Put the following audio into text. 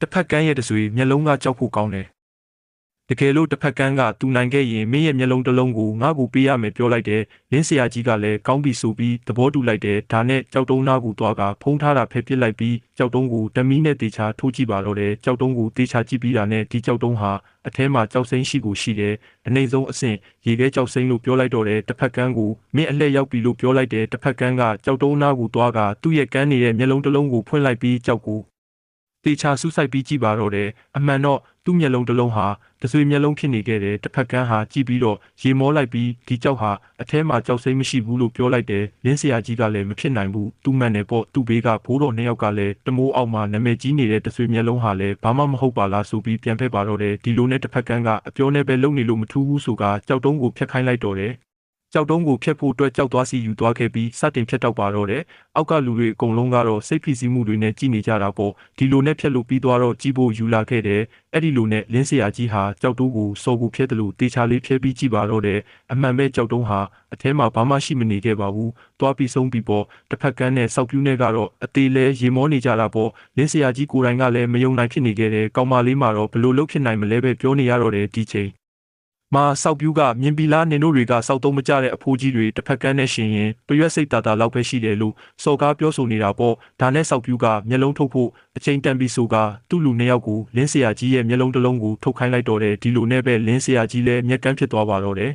တစ်ဖက်ကန်းရဲ့တဆွေမျက်လုံးကကြောက်ဖို့ကောင်းတယ်တကယ်လို့တစ်ဖက်ကန်းကသူနိုင်ခဲ့ရင်မင်းရဲ့မျက်လုံးတစ်လုံးကိုငါ့ကိုပေးရမယ်ပြောလိုက်တယ်လင်းဆရာကြီးကလည်းကောင်းပြီဆိုပြီးသဘောတူလိုက်တယ်ဒါနဲ့ကြောက်တုံးသားကိုသွားကဖုံးထားတာဖယ်ပစ်လိုက်ပြီးကြောက်တုံးကိုတမီးနဲ့တေချာထိုးကြည့်ပါတော့တယ်ကြောက်တုံးကိုတေချာကြည့်ပြီးတာနဲ့ဒီကြောက်တုံးဟာအထဲမှာကြောက်စိမ့်ရှိကိုရှိတယ်အနေဆုံးအဆင့်ရေခဲကြောက်စိမ့်လို့ပြောလိုက်တော့တယ်တစ်ဖက်ကန်းကိုမင်းအလှည့်ရောက်ပြီလို့ပြောလိုက်တယ်တစ်ဖက်ကန်းကကြောက်တုံးသားကိုသွားကသူ့ရဲ့ကန်းနေတဲ့မျက်လုံးတစ်လုံးကိုဖွင့်လိုက်ပြီးကြောက်ကိုတေချာဆူဆိုင်ပြီးကြည့်ပါတော့တယ်အမှန်တော့သူ့မျက်လုံးတစ်လုံးဟာတဆွေမျက်လုံးဖြစ်နေခဲ့တယ်တစ်ဖက်ကန်းဟာကြည့်ပြီးတော့ရေမောလိုက်ပြီးဒီကြောက်ဟာအထဲမှာကြောက်စိမ့်မရှိဘူးလို့ပြောလိုက်တယ်လင်းဆရာကြီးကလည်းမဖြစ်နိုင်ဘူးသူ့မှန်တယ်ပေါ့သူ့ဘေးကဘိုးတော်နှစ်ယောက်ကလည်းတမိုးအောက်မှာနာမည်ကြီးနေတဲ့တဆွေမျက်လုံးဟာလည်းဘာမှမဟုတ်ပါလားဆိုပြီးပြန်ဖက်ပါတော့တယ်ဒီလိုနဲ့တစ်ဖက်ကန်းကအပြောနဲ့ပဲလုံနေလို့မထူးဘူးဆိုကကြောက်တုံးကိုဖျက်ခိုင်းလိုက်တော့တယ်ကြောက်တုံးကိုဖျက်ဖို့အတွက်ကြောက်သွားစီယူသွားခဲ့ပြီးစတင်ဖျက်တောက်ပါတော့တယ်။အောက်ကလူတွေအကုန်လုံးကတော့စိတ်ဖိစီးမှုတွေနဲ့ကြည်နေကြတာပေါ့။ဒီလိုနဲ့ဖျက်လို့ပြီးသွားတော့ကြည်ဖို့ယူလာခဲ့တယ်။အဲ့ဒီလိုနဲ့လင်းဆရာကြီးဟာကြောက်တုံးကိုစော်ကိုဖျက်တယ်လို့တေချာလေးဖျက်ပြီးကြည့်ပါတော့တယ်။အမှန်ပဲကြောက်တုံးဟာအထဲမှာဘာမှရှိမနေခဲ့ပါဘူး။သွားပြီးဆုံးပြီးပေါ့တစ်ဖက်ကန်းနဲ့စောက်ပြူးနဲ့ကတော့အသေးလဲရေမောနေကြတာပေါ့။လင်းဆရာကြီးကိုယ်တိုင်ကလည်းမယုံနိုင်ဖြစ်နေခဲ့တယ်။ကောင်မလေးမှာတော့ဘလို့လုပ်ဖြစ်နိုင်မလဲပဲပြောနေရတော့တယ်ဒီချိန်မာဆောက်ပြူးကမြင်ပီလားနင်တို့တွေကစောက်သုံးမကြတဲ့အဖိုးကြီးတွေတစ်ဖက်ကန်းနဲ့ရှင်ရင်တရွက်စိတ်တာလောက်ပဲရှိတယ်လို့စော်ကားပြောဆိုနေတာပေါ့ဒါနဲ့ဆောက်ပြူးကမျက်လုံးထုတ်ဖို့အချိန်တန်ပြီးဆိုကသူ့လူနှစ်ယောက်ကိုလင်းဆရာကြီးရဲ့မျက်လုံးတစ်လုံးကိုထုတ်ခိုင်းလိုက်တော့တယ်ဒီလိုနဲ့ပဲလင်းဆရာကြီးလည်းမျက်ကန်းဖြစ်သွားပါတော့တယ်